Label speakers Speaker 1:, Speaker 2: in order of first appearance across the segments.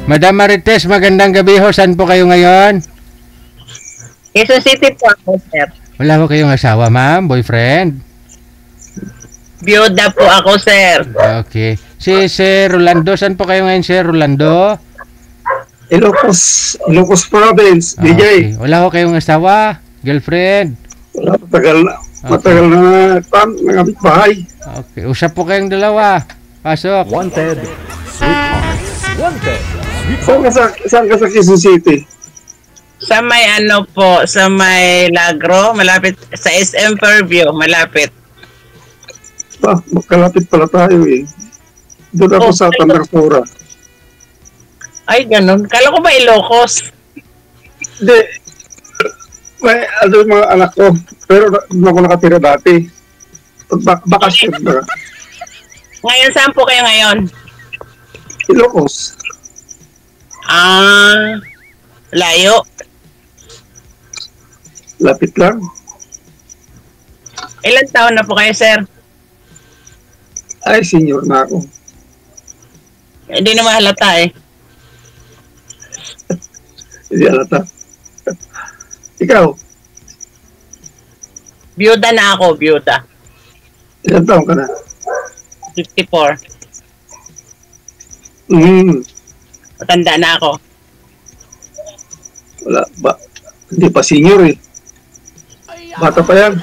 Speaker 1: Madam Marites, magandang gabi ho. Saan po kayo ngayon?
Speaker 2: Quezon City po ako, sir.
Speaker 1: Wala ho kayong asawa, ma'am? Boyfriend?
Speaker 2: Biyuda po ako, sir.
Speaker 1: Okay. Si Sir Rolando, saan po kayo ngayon, Sir Rolando?
Speaker 3: Ilocos Province, DJ.
Speaker 1: Okay. Wala ho kayong asawa? Girlfriend?
Speaker 3: Wala, matagal na nangabit bahay.
Speaker 1: Okay. Usap po kayong dalawa. Pasok.
Speaker 4: Wanted, sweetheart. Wanted, sweetheart.
Speaker 3: Saan ka sa Quezon City?
Speaker 2: Sa may sa may Lagro, malapit sa SM Fairview, malapit.
Speaker 3: Magkalapit pala tayo eh. Doon ako sa Tandarsura.
Speaker 2: Ay, ganun. Kala ko ba Ilocos?
Speaker 3: Hindi. May mga anak ko. Pero doon ako nakatira dati. Bakasyon na.
Speaker 2: Ngayon, saan po kayo ngayon?
Speaker 3: Ilocos.
Speaker 2: Layo.
Speaker 3: Lapit lang.
Speaker 2: Ilan taon na po kayo, sir?
Speaker 3: Ay, senior na ako.
Speaker 2: Hindi na mahalata eh.
Speaker 3: Hindi alata. Ikaw?
Speaker 2: Biyuda na ako, biyuda.
Speaker 3: Ilan taon ka na?
Speaker 2: 54. Matanda na ako.
Speaker 3: Wala ba? Hindi pa senior eh. Bata pa yan.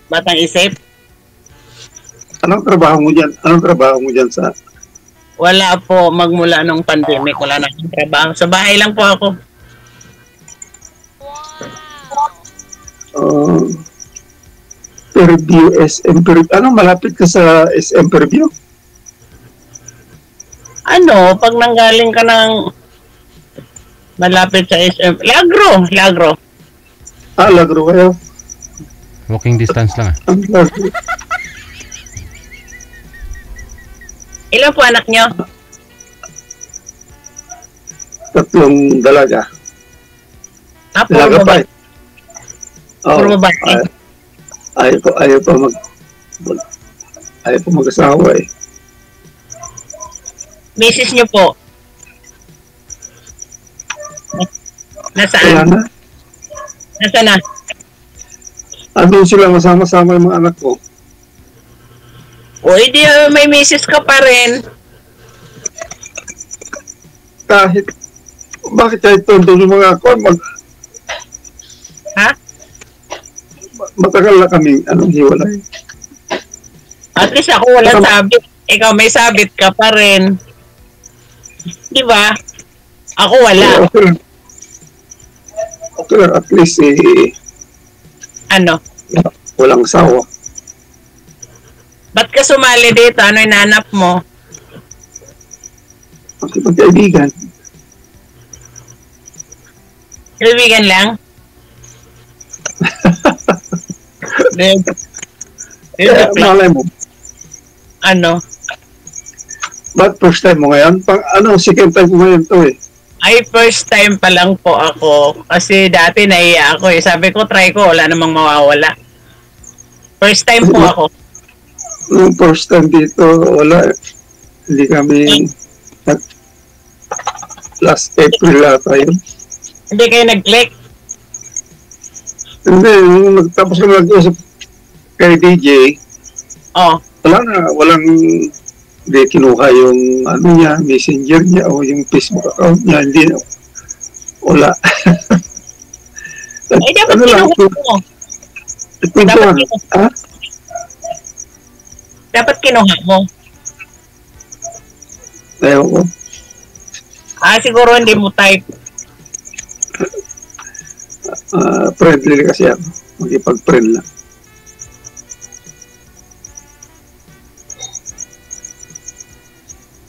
Speaker 2: Batang isip?
Speaker 3: Anong trabaho mo dyan? Sa...
Speaker 2: Wala po, magmula nung pandemic, wala na akong trabaho. Sa bahay lang po ako.
Speaker 3: Fairview, SM Fairview. Ano, malapit ka sa SM Fairview?
Speaker 2: Pag nanggaling ka ng malapit sa SM, Lagro.
Speaker 3: Lagro kayo.
Speaker 1: Walking distance lang ah.
Speaker 3: Lagro.
Speaker 2: Ilan po anak nyo?
Speaker 3: 3 dalaga.
Speaker 2: Puro
Speaker 3: Dalaga pa
Speaker 2: babae.
Speaker 3: eh.
Speaker 2: Puro babae.
Speaker 3: Ayaw pa mag-asawa eh.
Speaker 2: Misis nyo po?
Speaker 3: Wala
Speaker 2: Nasaan?
Speaker 3: na.
Speaker 2: Nasaan na?
Speaker 3: Andun sila masama-sama yung mga anak ko.
Speaker 2: O, hindi may misis ka pa rin.
Speaker 3: Bakit kahit doon yung mga ako,
Speaker 2: Ha?
Speaker 3: matagal na kami, hiwalay.
Speaker 2: At least ako wala sabit. Ikaw may sabit ka pa rin. Di ba? Ako wala.
Speaker 3: Okay lang, at least walang asawa.
Speaker 2: Ba't ka sumali dito? Ano inanap mo?
Speaker 3: Magkaibigan.
Speaker 2: Kaibigan lang?
Speaker 3: Malay mo. Ba't first time mo ngayon? Second time mo ngayon to eh.
Speaker 2: Ay, first time pa lang po ako. Kasi dati naiya ako eh. Sabi ko, try ko. Wala namang mawawala. First time po ako.
Speaker 3: Nung first time dito, wala. Hindi kami last April ata yun.
Speaker 2: Hindi kayo nag-click?
Speaker 3: Hindi, nung nagtapos kami nag-usap kay DJ, walang hindi kinuha yung messenger niya o yung Facebook account niya, hindi wala.
Speaker 2: Dapat kinuha mo. Dapat kinuha mo.
Speaker 3: Ayaw ko.
Speaker 2: Siguro hindi mo type.
Speaker 3: Friendly kasi ako. Magipag-friend lang.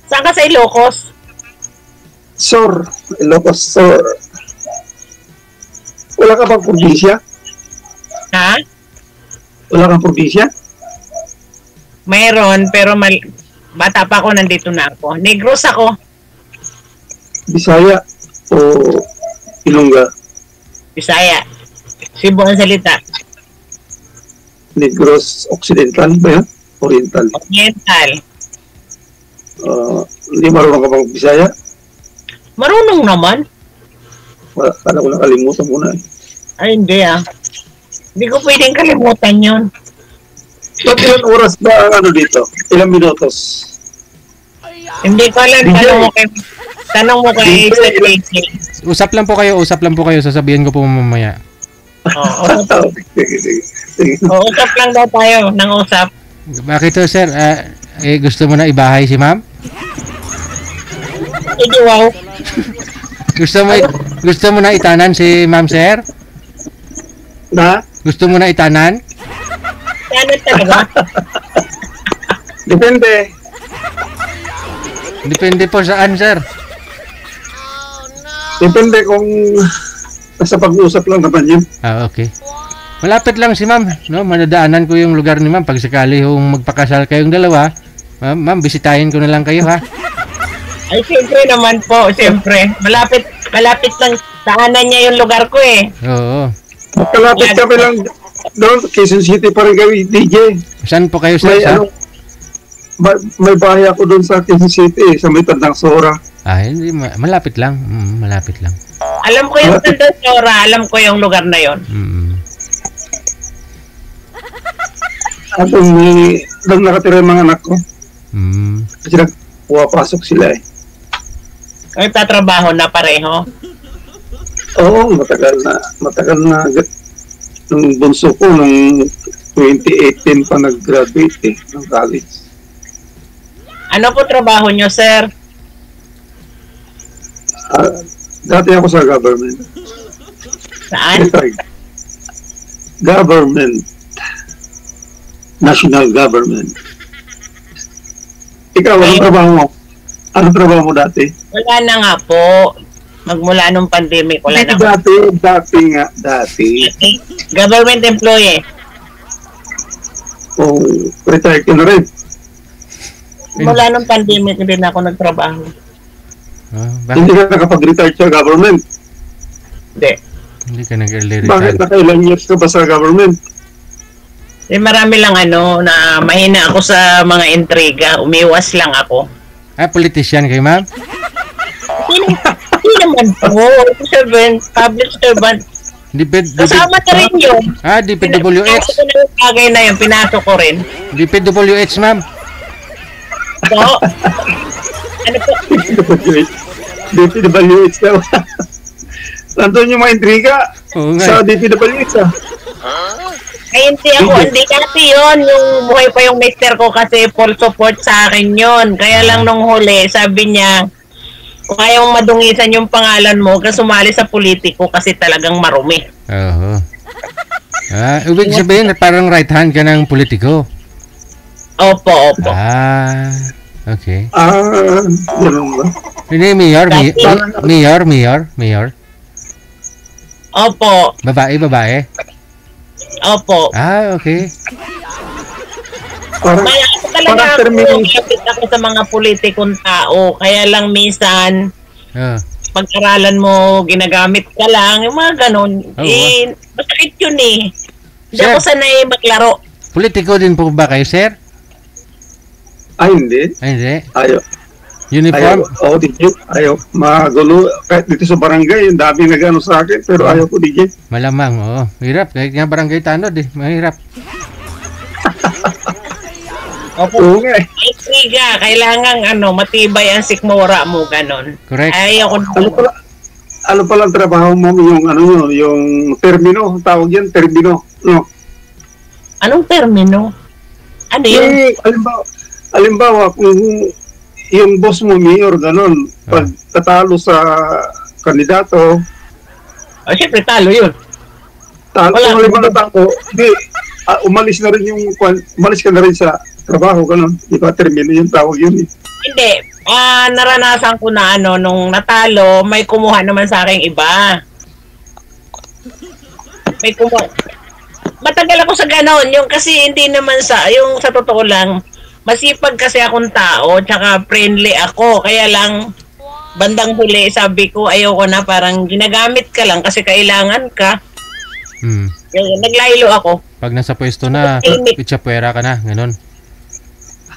Speaker 2: Saan ka sa Ilocos?
Speaker 3: Ilocos Sur. Wala ka bang probinsya?
Speaker 2: Ha?
Speaker 3: Wala kang probinsya?
Speaker 2: Mayroon, pero bata pa ako, nandito na ako. Negros ako.
Speaker 3: Bisaya o Ilongga?
Speaker 2: Bisaya. Cebu ang salita.
Speaker 3: Negros Occidental ba yan? Oriental?
Speaker 2: Oriental.
Speaker 3: Hindi marunong ka bang Bisaya?
Speaker 2: Marunong naman.
Speaker 3: Kala ko nakalimutan mo na eh.
Speaker 2: Ay, hindi ah. Hindi ko pwedeng kalimutan yun.
Speaker 3: Ba't ilan oras ba ang ano dito? Ilang minutos?
Speaker 2: Hindi ko alam. Tanong mo kay Sir Casey.
Speaker 1: Usap lang po kayo, sasabihin ko po mamaya.
Speaker 2: Oo,
Speaker 3: Sige.
Speaker 2: usap lang daw tayo ng usap.
Speaker 1: Bakit to, sir? Gusto mo na ibahay si ma'am?
Speaker 2: Hindi, wow.
Speaker 1: Gusto mo na itanan si ma'am, sir?
Speaker 3: Na?
Speaker 1: Gusto mo na itanan?
Speaker 2: Ano talaga?
Speaker 3: Depende.
Speaker 1: Depende po saan, sir.
Speaker 3: Depende kung nasa pag-uusap lang naman yun.
Speaker 1: Okay. Malapit lang si ma'am, no? Manadaanan ko yung lugar ni ma'am pag sakali yung magpakasal kayong dalawa. Ma'am, bisitahin ko na lang kayo, ha?
Speaker 2: Ay, siyempre naman po, siyempre. Malapit lang. Daanan niya yung lugar ko eh.
Speaker 1: Oo.
Speaker 3: Kalapit kami lang doon, Quezon City pa rin kami, DJ.
Speaker 1: Saan po kayo, sir?
Speaker 3: May bahay ako doon sa Quezon City, sa may Tandang Sora.
Speaker 1: Hindi, malapit lang. Malapit lang.
Speaker 2: Alam ko yung Tandang Sora, alam ko yung lugar na yon.
Speaker 3: At doon nakatira yung mga anak ko. Kasi nagpapasok sila eh.
Speaker 2: Ay, tatrabaho na pareho.
Speaker 3: Oo, matagal na. Nung bunso ko, nung 2018 pa nag-graduate eh, ng college.
Speaker 2: Ano po trabaho nyo, sir?
Speaker 3: Dati ako sa government.
Speaker 2: Saan?
Speaker 3: Government. National government. Ikaw, anong trabaho mo? Anong trabaho mo dati?
Speaker 2: Wala na nga po. Magmula nung pandemic, wala na.
Speaker 3: Dati.
Speaker 2: Government employee.
Speaker 3: Retired ka na rin.
Speaker 2: Mula nung pandemic, hindi na ako nagtrabaho.
Speaker 3: Hindi ka nakapag-retire sa government?
Speaker 2: Hindi
Speaker 1: ka nag-early
Speaker 3: Bakit
Speaker 1: retire?
Speaker 3: nakailang years ka ba sa government?
Speaker 2: Marami lang na mahina ako sa mga intriga. Umiwas lang ako.
Speaker 1: Politician kayo, ma'am?
Speaker 2: Hindi naman po. Public servant. Kasama na rin yun.
Speaker 1: DPWH.
Speaker 2: Pinasok ko na yung bagay na yun. Pinasok ko rin.
Speaker 1: DPWH, ma'am?
Speaker 2: Po? Ano po?
Speaker 3: DPWH daw. Nandun yung mga intriga sa DPWH
Speaker 2: Ay, hindi kasi yun. Yung buhay pa yung mister ko kasi full support sa akin yun. Kaya lang nung huli, sabi niya, kung ayaw madungisan yung pangalan mo, kasi sumali sa politiko kasi talagang marumi.
Speaker 1: Oo. Ibig sabihin, parang right hand ka ng politiko.
Speaker 2: Opo.
Speaker 1: Okay.
Speaker 3: Ganun ba?
Speaker 1: Hindi, mayor.
Speaker 2: Opo.
Speaker 1: Babae.
Speaker 2: Opo.
Speaker 1: Okay.
Speaker 2: Kaya talaga ako sa mga politikong tao. Kaya lang minsan, pag-aralan mo, ginagamit ka lang, yung mga ganun. Masakit yun eh. Hindi ako sanay maglaro.
Speaker 1: Politiko din po ba kayo, sir?
Speaker 3: Hindi. Ayaw.
Speaker 1: Uniform?
Speaker 3: Ayaw. Magulo. Kahit dito sa barangay, yung dami nag-ano sa akin, pero ayaw ko, DJ.
Speaker 1: Malamang, oo. Hirap. Kahit nga barangay tanod eh. Mahirap.
Speaker 2: Opo. Intriga. Kailangan matibay ang sikmura mo, ganon.
Speaker 1: Correct.
Speaker 2: Ayaw ko.
Speaker 3: Ano palang trabaho mo yung termino? Tawag yan, termino. No?
Speaker 2: Anong termino? Ano yun?
Speaker 3: Halimbawa, kung yung boss mo, mayor, ganon, pag tatalo sa kandidato,
Speaker 2: siyempre talo yun.
Speaker 3: Kung halimbawa natako, umalis ka na rin sa trabaho, ganon. Di ba, termino yung tawag yun eh.
Speaker 2: Hindi. Naranasan ko na nung natalo, may kumuha naman sa akin iba. Matagal ako sa ganon. Yung kasi hindi naman yung sa totoo lang, masipag kasi akong tao, tsaka friendly ako. Kaya lang, bandang huli, sabi ko, ayoko na, parang ginagamit ka lang kasi kailangan ka. Naglaylo ako.
Speaker 1: Pag nasa pwesto na, pitsapwera ka na, ganon.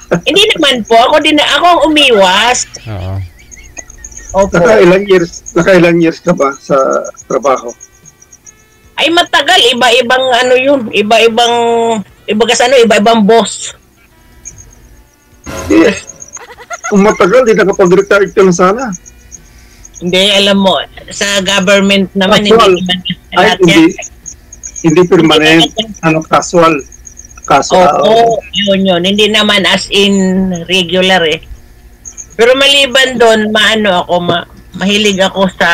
Speaker 2: Hindi naman po. Ako ang umiwas.
Speaker 1: Oo.
Speaker 2: Opo.
Speaker 3: Nakailang years ka ba sa trabaho?
Speaker 2: Ay matagal. Iba-ibang ano yun. Iba-ibang boss.
Speaker 3: Kung matagal, di nakapag-retired ka na sana.
Speaker 2: Hindi, alam mo, sa government naman,
Speaker 3: Casual.
Speaker 2: hindi naman
Speaker 3: Ay,
Speaker 2: lahat yan.
Speaker 3: hindi permanent. Ano, casual.
Speaker 2: Oo, yun. Hindi naman as in regular eh. Pero maliban doon, mahilig ako sa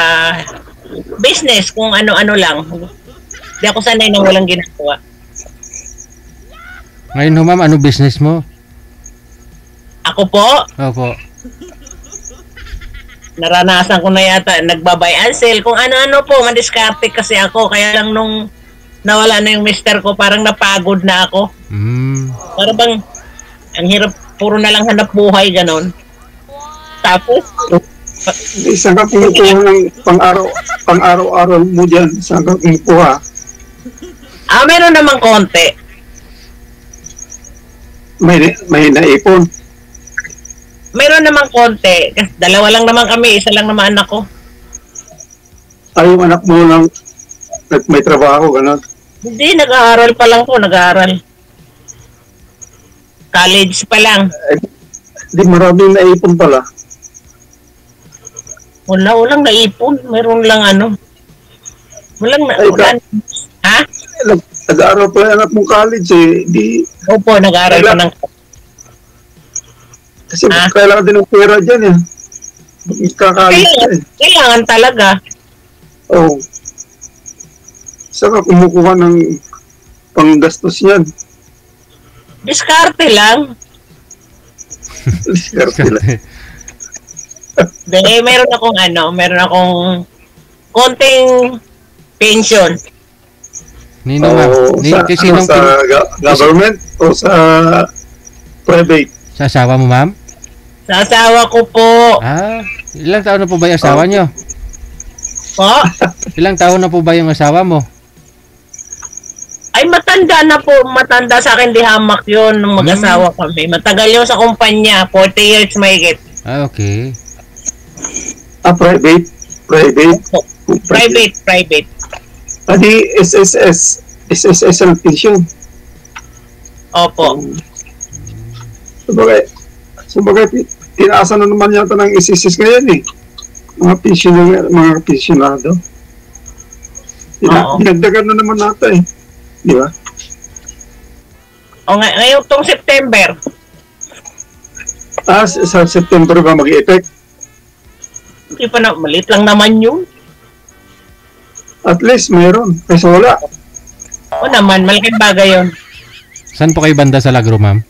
Speaker 2: business, kung ano-ano lang. Hindi ako sanay na walang ginagawa.
Speaker 1: Ngayon ho, ma'am, ano business mo?
Speaker 2: Ako po,
Speaker 1: Opo.
Speaker 2: naranasan ko na yata, nagbabay and sell, kung ano-ano po, madiskarte kasi ako, kaya lang nung nawala na yung mister ko, parang napagod na ako. Parang bang, ang hirap, puro na lang hanap buhay, ganon. Tapos,
Speaker 3: Saan ka kumukuha ng pang-araw-araw mo dyan? Saan ka kumukuha?
Speaker 2: meron namang konti.
Speaker 3: May naipon.
Speaker 2: Meron namang konti. Kasi dalawa lang naman kami, isa lang naman anak ko.
Speaker 3: Ay, yung anak mo lang may trabaho, gano'n.
Speaker 2: Hindi, nag-aaral pa lang po, nag-aaral. College pa lang.
Speaker 3: Di maraming naipon pala.
Speaker 2: Walang naipon. Meron lang Walang
Speaker 3: Ay,
Speaker 2: Ha?
Speaker 3: Nag-aaral pa yung anak mong college eh.
Speaker 2: Opo, nag-aaral pa ng...
Speaker 3: Kasi kailangan din ng pera dyan eh. Kakalit ka eh.
Speaker 2: Kailangan talaga.
Speaker 3: Oo. Saan ka kumukuha ng panggastos yan?
Speaker 2: Diskarte lang.
Speaker 3: Diskarte lang.
Speaker 2: Meron akong konting pension.
Speaker 1: Nino, ma'am?
Speaker 3: Sa government o sa private?
Speaker 1: Sa asawa mo, ma'am?
Speaker 2: Sa asawa ko po.
Speaker 1: Ilang taon na po ba yung asawa nyo?
Speaker 2: Po?
Speaker 1: Ilang taon na po ba yung asawa mo?
Speaker 2: Ay, matanda na po. Matanda sa akin, di hamak yun nung mag-asawa kami. Matagal yun sa kumpanya. 40 years mahigit.
Speaker 1: Okay.
Speaker 3: Private?
Speaker 2: Private.
Speaker 3: Di SSS ang pension.
Speaker 2: Opo.
Speaker 3: Sabagay, tinaasa na naman yata ng SSS ngayon eh. Mga pensionado. Dinagdagan na naman nata eh. Di ba?
Speaker 2: Ngayon tong September.
Speaker 3: Sa September ba mag-effect?
Speaker 2: Hindi pa na, maliit lang naman yun.
Speaker 3: At least mayroon. Kasi wala.
Speaker 2: O naman, malaking bagay yun.
Speaker 1: Saan po kayo banda sa Lagro, ma'am?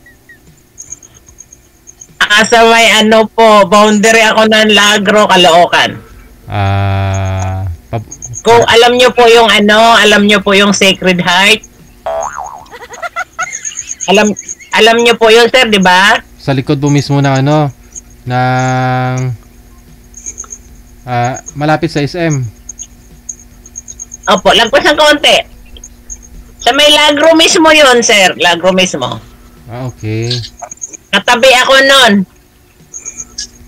Speaker 2: Sa may boundary ako ng Lagro, Caloocan. Kung alam nyo po yung Sacred Heart. Alam nyo po yun, sir, di ba?
Speaker 1: Sa likod po mismo ng malapit sa SM.
Speaker 2: Opo, lagpas ng konti. Sa may Lagro mismo yun, sir. Lagro mismo.
Speaker 1: Okay.
Speaker 2: Katabi ako nun.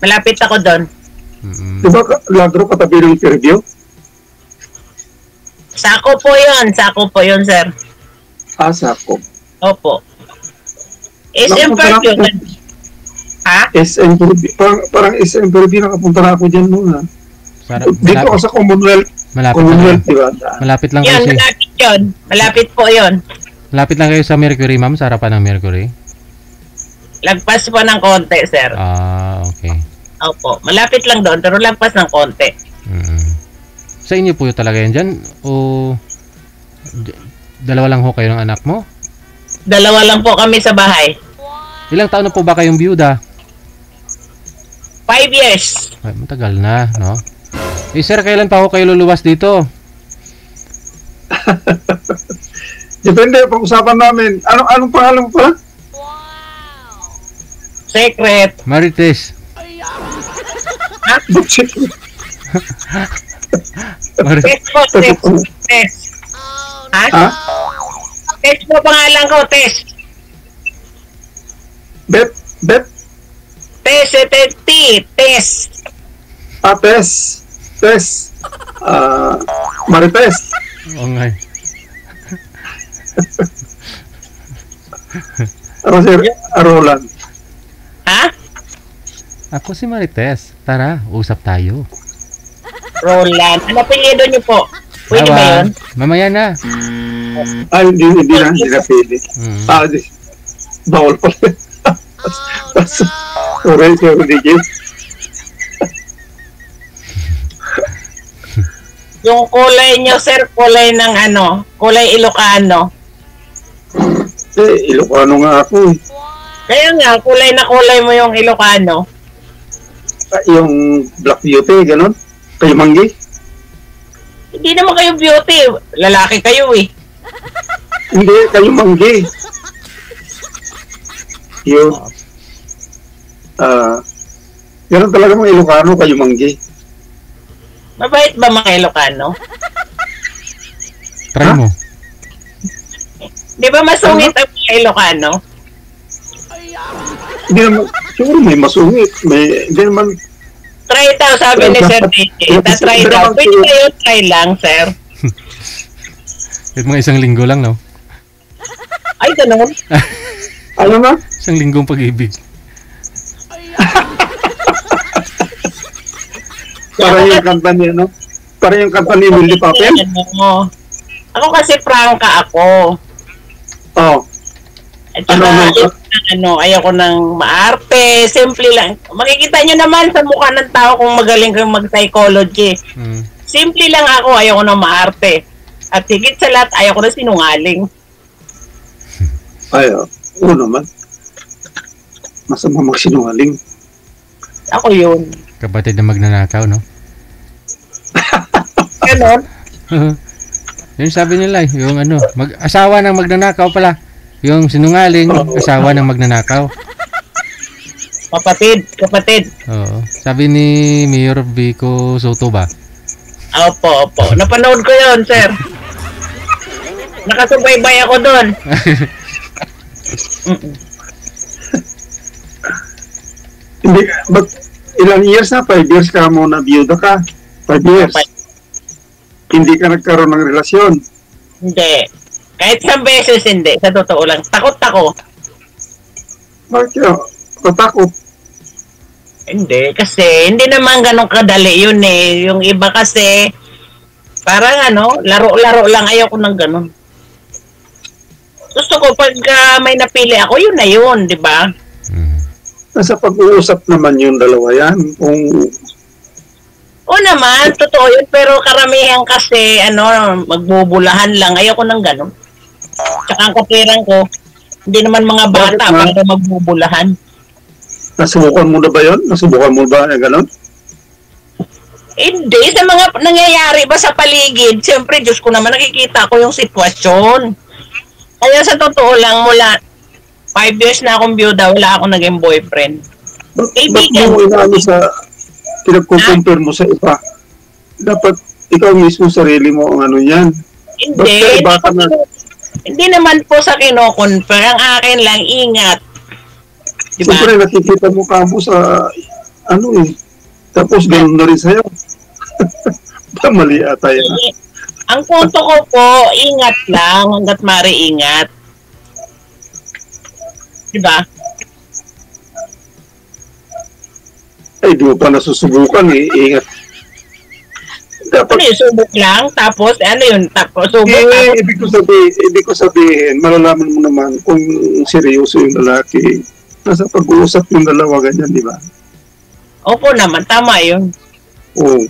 Speaker 2: Malapit ako doon.
Speaker 3: Di ba Lagro katabi ng Fairview?
Speaker 2: Sako po yun, sir.
Speaker 3: Sako.
Speaker 2: Opo. SM Fairview. Ha?
Speaker 3: SM Fairview. Parang SM Fairview, nakapunta na ako dyan muna. Dito ako sa Commonwealth.
Speaker 1: Commonwealth,
Speaker 3: diba?
Speaker 1: Malapit lang kayo.
Speaker 2: Malapit yun. Malapit po yun.
Speaker 1: Malapit lang kayo sa Mercury, ma'am, sa harapan ng Mercury.
Speaker 2: Lagpas po ng konti, sir.
Speaker 1: Okay.
Speaker 2: Opo. Malapit lang doon, pero lagpas ng konti.
Speaker 1: Sa inyo po talaga yan dyan? O dalawa lang ho kayo ng anak mo?
Speaker 2: Dalawa lang po kami sa bahay.
Speaker 1: Ilang taon na po ba kayong byuda?
Speaker 2: 5 years.
Speaker 1: Ay, matagal na, no? Sir, kailan pa ako kayo luluwas dito?
Speaker 3: Depende, pag-usapan namin. Anong pangalan mo pa?
Speaker 2: Secret.
Speaker 1: Marites.
Speaker 3: Secret.
Speaker 2: Test. Ha? Test po pangalan ko, Test.
Speaker 3: Bet
Speaker 2: Tess.
Speaker 3: Tess. Marites.
Speaker 1: Oo nga.
Speaker 3: Ako si Roland.
Speaker 2: Ha?
Speaker 1: Ako si Marites. Tara, usap tayo.
Speaker 2: Roland. Ano apelyido niyo po? Pwede ba yun?
Speaker 1: Mamaya na.
Speaker 3: Ay, hindi na pwede. Bawal pa. Sorry, DJ.
Speaker 2: Yung kulay niyo, sir, kulay ng ano? Kulay Ilocano.
Speaker 3: Ilocano nga ako.
Speaker 2: Kaya nga, kulay na kulay mo yung Ilocano.
Speaker 3: Yung Black Beauty, gano'n? Kayo manggi?
Speaker 2: Hindi naman kayo beauty. Lalaki kayo eh.
Speaker 3: Hindi, kayo manggi. Yun. Gano'n talaga mga Ilocano, kayo manggi.
Speaker 2: Mabait ba mga Ilocano?
Speaker 1: Try mo.
Speaker 2: Di ba masungit ang mga Ilocano?
Speaker 3: Hindi naman, siguro may masungit. Hindi naman,
Speaker 2: Try daw, sabi ni Sir DJ. Try daw. Pwede kayo try lang, sir.
Speaker 1: Kahit mga isang linggo lang, no?
Speaker 2: Ay, ganun.
Speaker 3: ano na?
Speaker 1: Isang linggong pag-ibig.
Speaker 3: Para yung kanta niya, no? Para yung kanta ni Willie Papel?
Speaker 2: Ako kasi prangka ako.
Speaker 3: Oo.
Speaker 2: At saka, ayoko ng maarte, simple lang. Makikita nyo naman sa mukha ng tao kung magaling kang mag-psychology. Simple lang ako, ayoko ng maarte. At higit sa lahat, ayoko na sinungaling.
Speaker 3: Ay, oo naman. Masama magsinungaling.
Speaker 2: Ako yun.
Speaker 1: Kapatid na magnanakaw, no?
Speaker 2: Ganon?
Speaker 1: Yung sabi nila, yung ano, asawa ng magnanakaw pala. Yung sinungaling, asawa ng magnanakaw.
Speaker 2: Kapatid.
Speaker 1: Oo. Sabi ni Mayor Vico Soto ba?
Speaker 2: Opo. Napanood ko yun, sir. Nakasubaybay ako doon.
Speaker 3: Hindi, but ilang years na? 5 years ka mo na biyuda ka? 5 years? Hindi ka nagkaroon ng relasyon?
Speaker 2: Hindi. Kahit isang beses hindi. Sa totoo lang. Takot ako.
Speaker 3: Bakit yun? Katakot?
Speaker 2: Hindi. Kasi hindi naman ganun kadali yun eh. Yung iba kasi parang laro-laro lang. Ayoko ng ganun. Gusto ko pag may napili ako, yun na yun. Di ba?
Speaker 3: Nasa pag-uusap naman yung dalawa yan. Kung
Speaker 2: Oo naman, totoo yun. Pero karamihan kasi, magbubulahan lang. Ayoko ng ganun. Tsaka ang kapiran ko, hindi naman mga bata para magbubulahan.
Speaker 3: nasubukan mo na ba yun? Nasubukan mo ba na gano'n?
Speaker 2: Hindi. Sa mga nangyayari ba sa paligid, siyempre, Diyos ko naman, nakikita ko yung sitwasyon. Kaya sa totoo lang, mula 5 years na akong byuda, wala akong naging boyfriend.
Speaker 3: Ba't mo inaano sa pinagkukumpir mo sa iba? Dapat ikaw mismo sarili mo ang ano yan.
Speaker 2: Hindi naman po sa kinoconfer. Ang akin lang, ingat. Diba?
Speaker 3: Siyempre nakikita mo kamo sa tapos gano'n na rin sa'yo. Mali ata yan.
Speaker 2: Ang punto ko po, ingat lang hanggat mari ingat. Diba?
Speaker 3: Ay, di mo pa nasusubukan eh. Ingat. Dapat,
Speaker 2: subok lang, tapos, tapos subok.
Speaker 3: Ibig ko sabihin, malalaman mo naman kung seryoso yung lalaki. Nasa pag-uusap yung dalawa, ganyan, di ba?
Speaker 2: Opo naman, tama yun.
Speaker 3: Oo.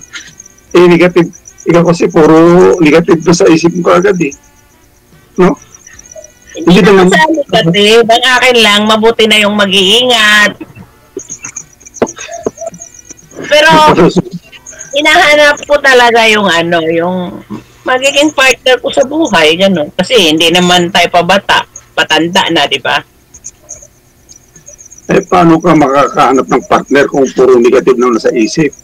Speaker 3: Negative. Ikaw kasi puro negative na sa isip mo kagad eh. No?
Speaker 2: Hindi naman sa negative. Ang akin lang, mabuti na yung mag-iingat. Pero, hinahanap ko talaga yung yung magiging partner ko sa buhay, gano'n. Kasi hindi naman tayo pabata, patanda na, di ba?
Speaker 3: Eh, paano ka makakahanap ng partner kung puro negative na nasa isip?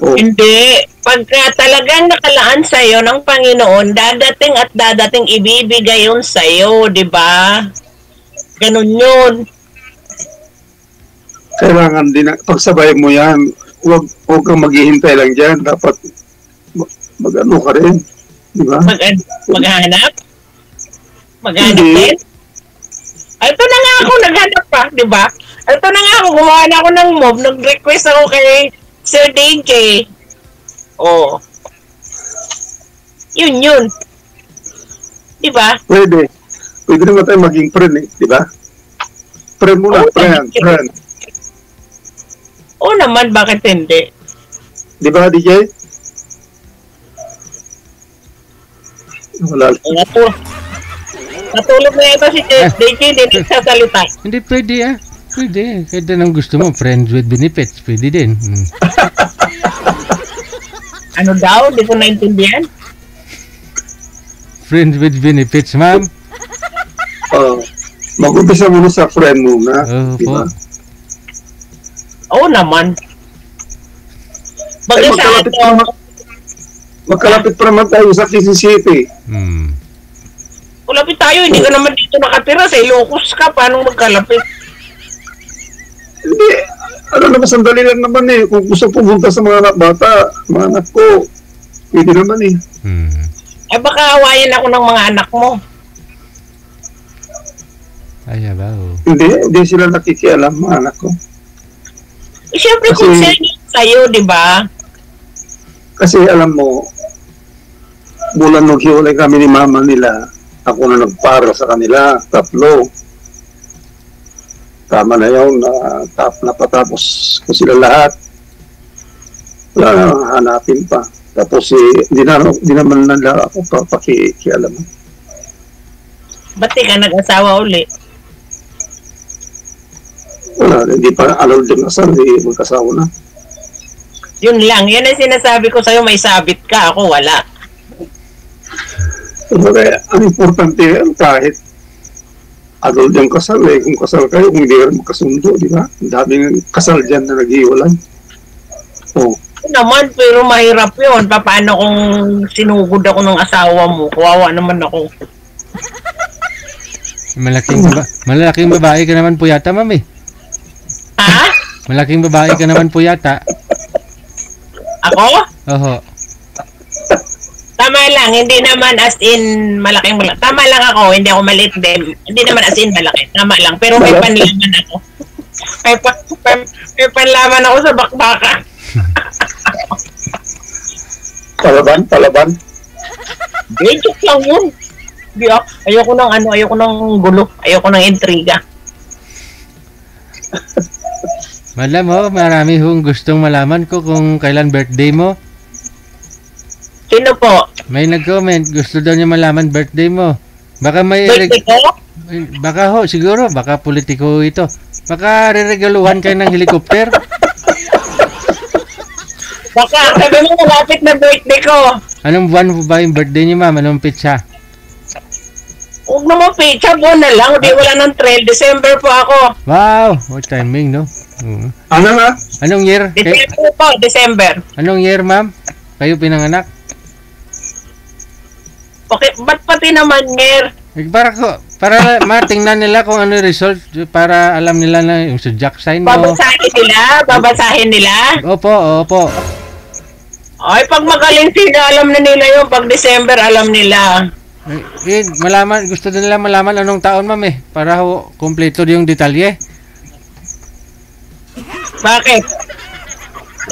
Speaker 3: Oh.
Speaker 2: Hindi. Pagka talagang nakalaan sa'yo ng Panginoon, dadating at dadating ibibigay yun sa'yo, di ba? Ganun yun.
Speaker 3: kailangan din, pagsabay mo yan, huwag kang maghihintay lang dyan. Dapat mag-ano ka rin. Di ba?
Speaker 2: Maghanap? Maghanap
Speaker 3: Hindi.
Speaker 2: din? Ito na nga ako, naghanap pa, di ba? Ito na nga ako, gumawa na ako ng move, nag-request ako kay Sir DJ. Oh. Yun. Di ba?
Speaker 3: Pwede. Pwede naman tayo maging friend eh. Di ba? Friend muna, friend.
Speaker 2: Oo naman, bakit hindi?
Speaker 3: Di ba, DJ? Wala.
Speaker 2: Natulog na ito si DJ, hindi nagsasalita.
Speaker 1: Hindi pwede ah. Pwede. Kahit anong gusto mo, friends with benefits, pwede din.
Speaker 2: Ano daw? Hindi ko naintindihan.
Speaker 1: Friends with benefits, ma'am.
Speaker 3: Mag-umpisa muna sa friend muna. Di ba?
Speaker 2: Oo naman. Bagay sa ato.
Speaker 3: Magkalapit pa naman tayo sa Quezon City.
Speaker 2: Kulapit tayo, hindi ka naman dito nakatira. Sa Ilocos ka, paano magkalapit?
Speaker 3: Hindi. Ano naman, sandali lang naman eh. Kung gusto pumunta sa mga anak bata, mga anak ko, pwede naman eh.
Speaker 2: Eh baka awayan ako ng mga anak mo.
Speaker 1: Ay, abaw.
Speaker 3: Hindi sila nakikialam, mga anak ko.
Speaker 2: Eh, siyempre,
Speaker 3: Kasi-
Speaker 2: kung sila sa'yo, di ba?
Speaker 3: Kasi alam mo, mula nung hiwalay kami ni mama nila, ako na nagpara sa kanila, 3. Tama na yun, napatapos ko sila lahat. Wala na hanapin pa. Tapos di naman nila ako papakialam.
Speaker 2: Ba't di ka nag-asawa uli?
Speaker 3: Wala, hindi pa alol din kasal, hindi magkasawa na.
Speaker 2: Yun lang, yan ang sinasabi ko sa'yo, may sabit ka, ako wala.
Speaker 3: Kaya ang importante yan, kahit adol yung kasal eh. Kung kasal kayo, kung hindi kayo magkasundo, di ba? Ang daming kasal dyan na naghiwalay. Oh.
Speaker 2: Naman, pero mahirap yun. Paano kung sinugod ako ng asawa mo? Kawawa naman ako.
Speaker 1: Malaking babae ka naman po yata, ma'am eh.
Speaker 2: Ha?
Speaker 1: Malaking babae ka naman po yata.
Speaker 2: Ako?
Speaker 1: Oho.
Speaker 2: Tama lang, hindi naman as in malaking malaki. Tama lang ako, hindi ako maliit din. Hindi naman as in malaki. Tama lang, pero may panlaman ako. May panlaman ako sa bakbaka.
Speaker 3: Palaban.
Speaker 2: Joke lang yun. Ayoko ng gulo. Ayoko ng intriga.
Speaker 1: Madam ho, marami hong gustong malaman ko kung kailan birthday mo.
Speaker 2: Sino po?
Speaker 1: May nag-comment, gusto daw niya malaman birthday mo. Baka may
Speaker 2: Birthday ko?
Speaker 1: baka ho, siguro, baka politiko ito. Baka reregaluhan kayo ng helicopter.
Speaker 2: Baka, sabi mo malapit na birthday ko.
Speaker 1: Anong buwan po ba yung birthday niyo, ma'am? Anong pitsa?
Speaker 2: Huwag naman pizza, buwan na lang. Hindi wala ng trail. December po ako.
Speaker 1: Wow, what timing, no?
Speaker 3: Ano nga?
Speaker 1: Anong year?
Speaker 2: December po, December.
Speaker 1: Anong year, ma'am? Kayo pinanganak?
Speaker 2: Okay, ba't pati naman, Nger?
Speaker 1: Para matingnan nila kung ano yung result, para alam nila na yung zodiac sign mo.
Speaker 2: Babasahin nila?
Speaker 1: Opo.
Speaker 2: Ay, pag magaling sila, alam na nila yun. Pag December, alam nila.
Speaker 1: Gusto din nila malaman anong taon, ma'am eh. Para kompleto yung detalye.
Speaker 2: Bakit?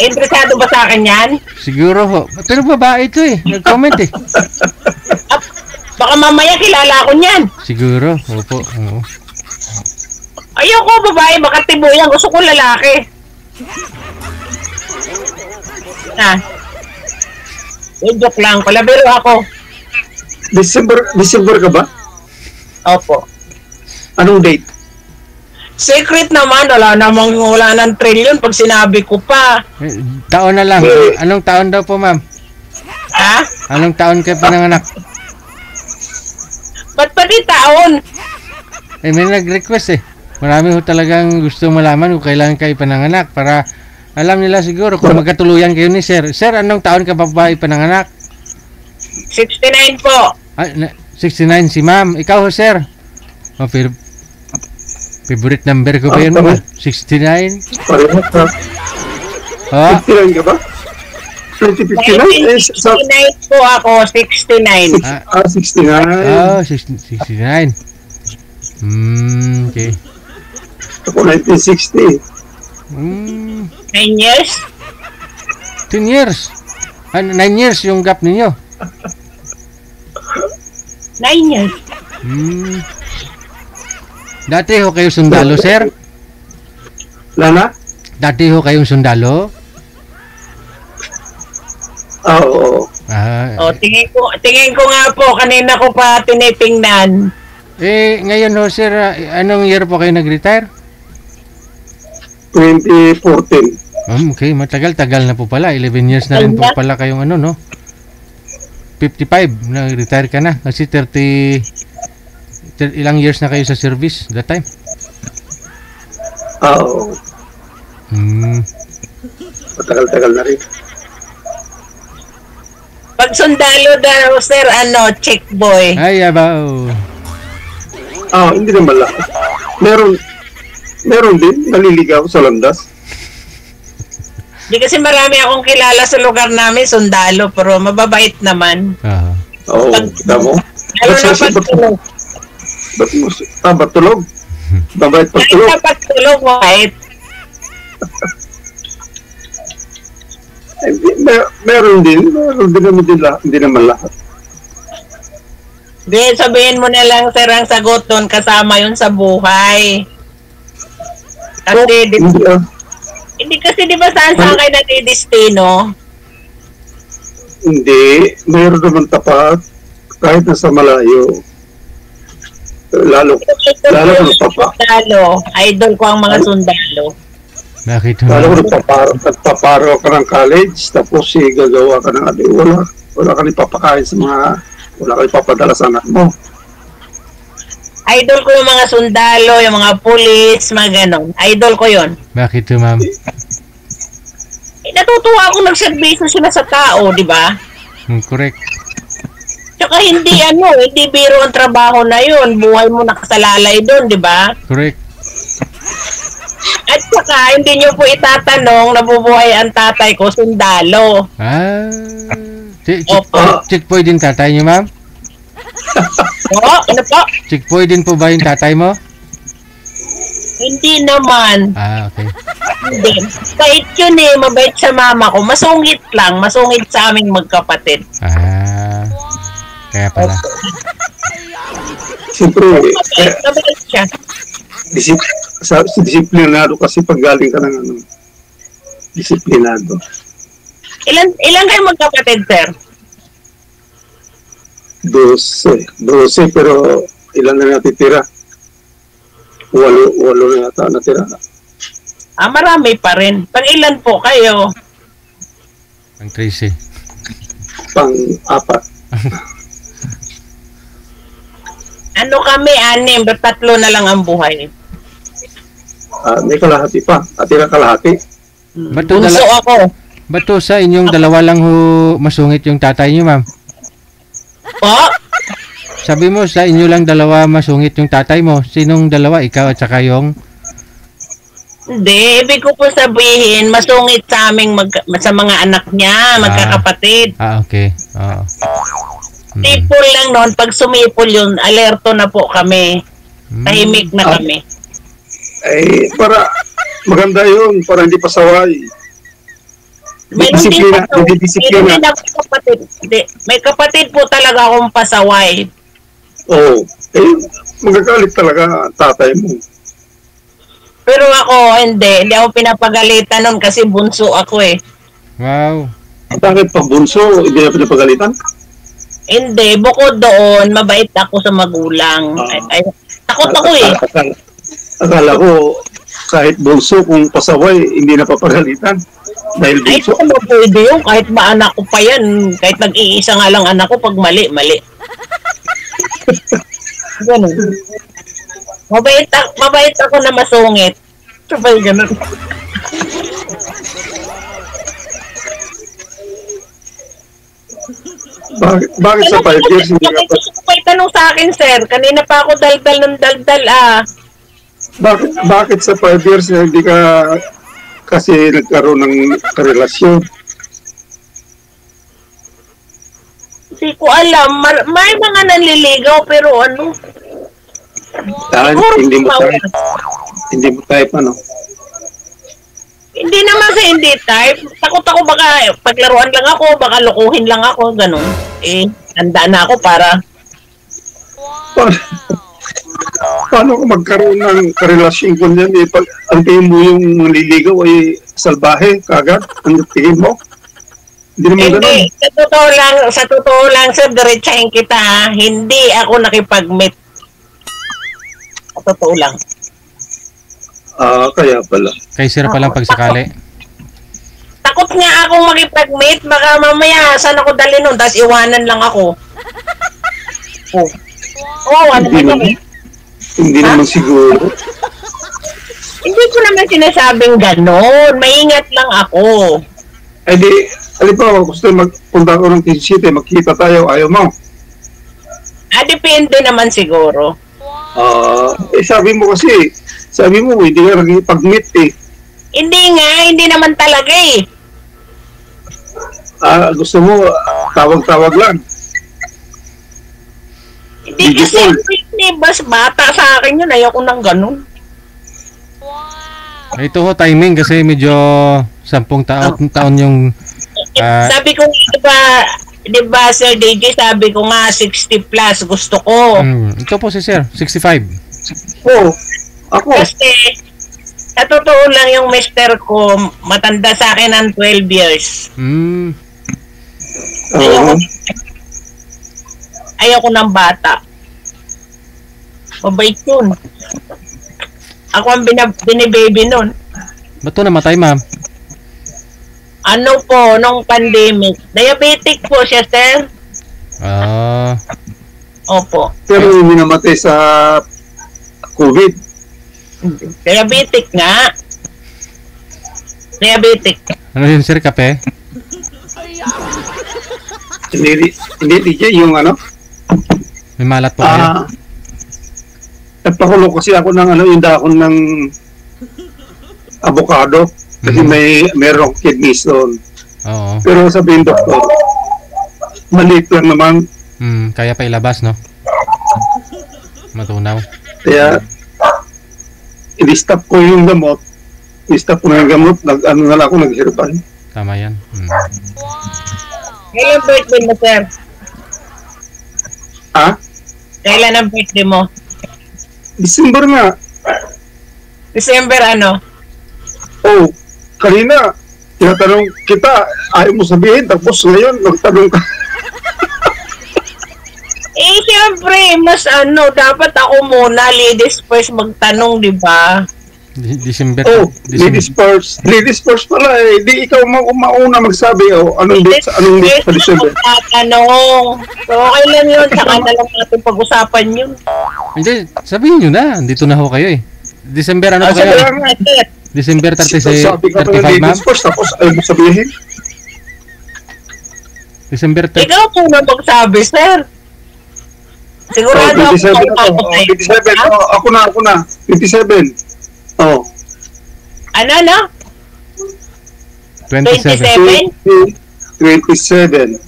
Speaker 2: Interesado ba sa akin yan?
Speaker 1: Siguro ho. Pero babae ito eh. Nag-comment eh.
Speaker 2: Baka mamaya kilala ko niyan.
Speaker 1: Siguro. Opo. Oo.
Speaker 2: Ayoko, babae. Baka tibuyan. Gusto ko lalaki. Joke lang. Palabiro ako.
Speaker 3: December ka ba?
Speaker 2: Opo.
Speaker 3: Anong date?
Speaker 2: Secret naman. Wala ng trillion pag sinabi ko pa.
Speaker 1: Taon na lang. Anong taon daw po, ma'am?
Speaker 2: Ha?
Speaker 1: Anong taon kayo pinanganak?
Speaker 2: Ba't pati taon?
Speaker 1: May nag-request eh. Marami ho talagang gusto malaman kung kailan kayo pinanganak para alam nila siguro kung magkatuluyan kayo ni Sir. Sir, anong taon ka ba pinanganak?
Speaker 2: 69 po.
Speaker 1: 69 si ma'am. Ikaw ho, sir? Favorite number ko ba yun?
Speaker 3: tama.
Speaker 1: 69?
Speaker 3: Parehas ka.
Speaker 1: Ha?
Speaker 3: 59 ka ba? 2059?
Speaker 2: 1969 po ako, 69.
Speaker 3: 69.
Speaker 1: Oh, 69. Okay.
Speaker 3: Ako 1960.
Speaker 2: 9 years?
Speaker 1: 10 years. 9 years yung gap ninyo.
Speaker 2: 9 years.
Speaker 1: Dati ho kayo sundalo, sir?
Speaker 3: Lana?
Speaker 1: Dati ho kayong sundalo?
Speaker 3: Oo.
Speaker 2: O, tingin ko nga po, kanina ko pa tinitingnan.
Speaker 1: Ngayon ho, sir, anong year po kayo nag-retire?
Speaker 3: 2014.
Speaker 1: Okay, matagal-tagal na po pala. 11 years na rin po pala kayong ano, no? 55, nag-retire ka na. Kasi 30 ilang years na kayo sa service that time?
Speaker 3: Oo. Matagal-tagal na rin.
Speaker 2: Pag sundalo daw, sir, check boy.
Speaker 1: Ay, abaw.
Speaker 3: Hindi naman lang. Meron din, naliligaw sa landas.
Speaker 2: Di kasi marami akong kilala sa lugar namin, sundalo, pero mababait naman.
Speaker 3: Oo, kita mo.
Speaker 2: Lalo na pagtulog.
Speaker 3: Ba't tulog? Babait pagtulog?
Speaker 2: Kahit na pagtulog, kahit.
Speaker 3: Meron din naman hindi naman lahat.
Speaker 2: Sabihin mo na lang, sir, ang sagot doon, kasama yun sa buhay. Kasi, hindi kasi di ba saan kayo natidestino?
Speaker 3: Hindi, mayroon naman tapat kahit nasa malayo. Lalo ko
Speaker 2: sundalo. Idol ko ang mga sundalo.
Speaker 1: Bakit?
Speaker 3: Lalo ko nagpaparo ka ng college, tapos gagawa ka ng wala ka ipapakain sa wala ka ipapadala sa anak mo.
Speaker 2: Idol ko yung mga sundalo, yung mga pulis, mga ganon. Idol ko yon.
Speaker 1: Bakit to, ma'am?
Speaker 2: Natutuwa akong nagservisyo sila sa tao, di ba?
Speaker 1: Correct.
Speaker 2: Tsaka hindi biro ang trabaho na yun. Buhay mo nakasalalay doon, di ba?
Speaker 1: Correct.
Speaker 2: At saka, hindi nyo po itatanong, nabubuhay ang tatay ko, sundalo.
Speaker 1: Chickpoy din tatay niyo, ma'am?
Speaker 2: Ano po?
Speaker 1: Chickpoy din po ba yung tatay mo?
Speaker 2: Hindi naman.
Speaker 1: Okay.
Speaker 2: Hindi. Bait yun mabait sa mama ko. Masungit lang, masungit sa aming magkapatid.
Speaker 1: Kaya pala.
Speaker 3: Siyempre,
Speaker 2: mabait siya.
Speaker 3: Disiplinado kasi pag galing ka ng disiplinado.
Speaker 2: Ilan kayo magkapatid, sir?
Speaker 3: 12 pero ilan na natitira? 8 na yata natira.
Speaker 2: Marami pa rin. Pang ilan po kayo?
Speaker 1: Ang 13.
Speaker 3: Pang-4.
Speaker 2: Kami, 6, 3 na lang ang buhay.
Speaker 3: May kalahati pa. Atira kalahati.
Speaker 2: Bunso ako.
Speaker 1: Bato sa inyong dalawa lang masungit yung tatay niyo, ma'am? Sabi mo sa inyo lang dalawa masungit yung tatay mo. Sinong dalawa? Ikaw at saka yung?
Speaker 2: Hindi, ibig ko po sabihin, masungit sa aming sa mga anak niya, magkakapatid.
Speaker 1: Okay.
Speaker 2: Sipol lang noon, pag sumipol yun, alerto na po kami. Tahimik na kami.
Speaker 3: Para maganda yun, para hindi pasaway. May
Speaker 2: kapatid po talaga akong pasaway.
Speaker 3: Magagalit talaga tatay mo.
Speaker 2: Pero ako, hindi ako pinapagalitan nun kasi bunso ako
Speaker 1: Wow.
Speaker 3: Bakit pag bunso, hindi na pinapagalitan?
Speaker 2: Hindi, bukod doon, mabait ako sa magulang. Takot ako
Speaker 3: Akala ko, kahit bunso, kung pasaway, hindi na papagalitan. Dahil bunso.
Speaker 2: Ay, pwede yun. Kahit ba anak ko pa yan. Kahit nag-iisa nga lang anak ko, pag mali. Ganun. Mabait ako na masungit. Sabay ganun.
Speaker 3: Bakit sa 5 years hindi ka pa?
Speaker 2: May tanong sa akin, sir. Kanina pa ako daldal ng daldal,
Speaker 3: Bakit sa 5 years hindi ka kasi nagkaroon ng karelasyon?
Speaker 2: Hindi ko alam. May mga nanliligaw pero ano?
Speaker 3: Dahil hindi mo type ano?
Speaker 2: Hindi naman sa hindi type. Takot ako baka paglaruan lang ako, baka lukuhin lang ako, ganun. Handa na ako para...
Speaker 3: Paano ko magkaroon ng karelasyon ko niyan? Pag ang tingin mo yung manliligaw ay salbahe, kagad? Ang tingin mo? Hindi naman ganun.
Speaker 2: Hindi, sa totoo lang, sir, diretsahin kita, ha? Hindi ako nakipag-meet. Sa totoo lang.
Speaker 3: Kaya pala.
Speaker 1: Kay sir pa lang pagsakali.
Speaker 2: Takot nga akong makipag-meet, baka mamaya saan ako dali nun, tapos iwanan lang ako. Ano ba yun?
Speaker 3: Hindi naman siguro.
Speaker 2: Hindi ko naman sinasabing gano'n. Maingat lang ako.
Speaker 3: Halimbawa, gusto magpunta ko ng Quezon City, magkita tayo, ayaw mo.
Speaker 2: Depende naman siguro.
Speaker 3: Sabi mo, hindi ka nakikipag-meet eh.
Speaker 2: Hindi naman talaga eh.
Speaker 3: Gusto mo, tawag-tawag lang.
Speaker 2: Hindi kasi, bas bata sa akin yun, ayoko nang ganun.
Speaker 1: Ito ho, timing kasi medyo 10 taon yung...
Speaker 2: sabi ko, diba, Sir DJ, sabi ko nga, 60 plus, gusto ko.
Speaker 1: Ito po si sir, 65.
Speaker 3: Ako.
Speaker 2: Kasi, sa totoo lang yung mister ko, matanda sa akin ng 12 years. Ayoko ng bata. Mabait yun. Ako ang binibaby nun.
Speaker 1: Ba't to namatay, ma'am?
Speaker 2: Ano po, nung pandemic. Diabetic po siya, sir. Opo.
Speaker 3: Pero hindi namatay sa COVID.
Speaker 2: Diabetic nga. Diabetic.
Speaker 1: Ano yun, sir? Kape?
Speaker 3: Hindi, DJ, yung ano?
Speaker 1: May malat po kayo?
Speaker 3: Nagpakulo kasi ako ng yung dahon ng avocado kasi mayroong kidney stone.
Speaker 1: Oo.
Speaker 3: Pero sabihin doktor, maliit lang naman.
Speaker 1: Kaya pa ilabas, no? Matunaw.
Speaker 3: Kaya, i-stop ko yung gamot. Nag-ano na lang ako, nag-herbal.
Speaker 1: Tama yan.
Speaker 2: Kailan birthday mo, sir? Kailan ang birthday mo?
Speaker 3: December nga.
Speaker 2: December ano?
Speaker 3: Kanina, tinatanong kita, ayaw mo sabihin, tapos ngayon, nagtanong ka.
Speaker 2: Siyempre, mas dapat ako muna, ladies first magtanong, di ba?
Speaker 1: December.
Speaker 3: Ladies first pala eh. Di ikaw mauna magsabi, anong date sa December?
Speaker 2: Tanong. So, okay lang yun, saka na lang natin pag-usapan yun.
Speaker 1: Hindi, sabihin nyo na, dito na ho kayo eh. December ano ba kayo? December 35, ma'am?
Speaker 3: First, tapos ayaw mo sabihin?
Speaker 1: December 30.
Speaker 2: Ikaw po na magsabi, sir. Sigurado
Speaker 3: 27 ako. 27, ako na. 27.
Speaker 2: Ano?
Speaker 1: 27.
Speaker 3: 27.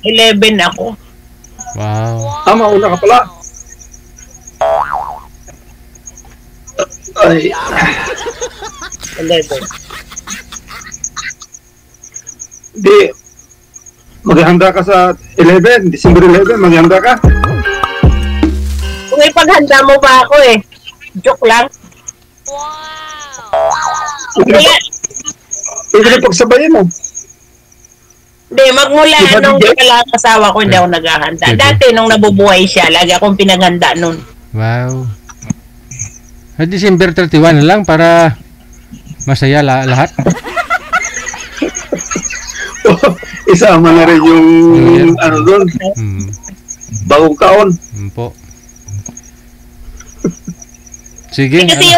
Speaker 2: 11 ako.
Speaker 1: Wow.
Speaker 3: Mauna ka pala. Ay.
Speaker 2: 11.
Speaker 3: Di, maghahanda ka sa 11, December 11, maghahanda ka?
Speaker 2: Kung ipaghanda mo ba ako eh. Joke lang.
Speaker 3: Pwede na pagsabayin mo.
Speaker 2: Hindi, magmula nung wala ang asawa ko, hindi ako naghahanda. Dati nung nabubuhay siya, lagi akong pinaghanda nun.
Speaker 1: Wow. December 31 na lang para masaya lahat.
Speaker 3: Isama na rin yung doon. Bagong taon.
Speaker 1: Po. Sige.
Speaker 2: Kasi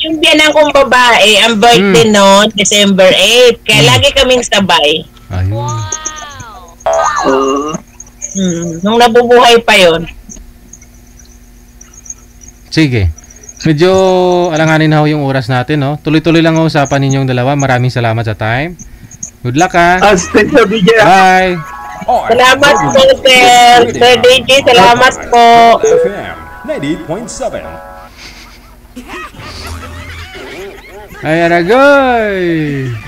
Speaker 2: yung biyanan kong babae, ang birthday noon, December 8. Kaya lagi kaming sabay.
Speaker 1: Ayun.
Speaker 2: Nung nabubuhay pa yon.
Speaker 1: Sige. Medyo alanganin na ho yung oras natin, no? Tuloy-tuloy lang ang usapan ninyong dalawa. Maraming salamat sa time. Good luck, ha?
Speaker 3: Thank you, DJ.
Speaker 1: Bye!
Speaker 2: Salamat po, sir. Sir DJ, salamat po.
Speaker 4: FM 90.7.
Speaker 1: Ay, aragoy!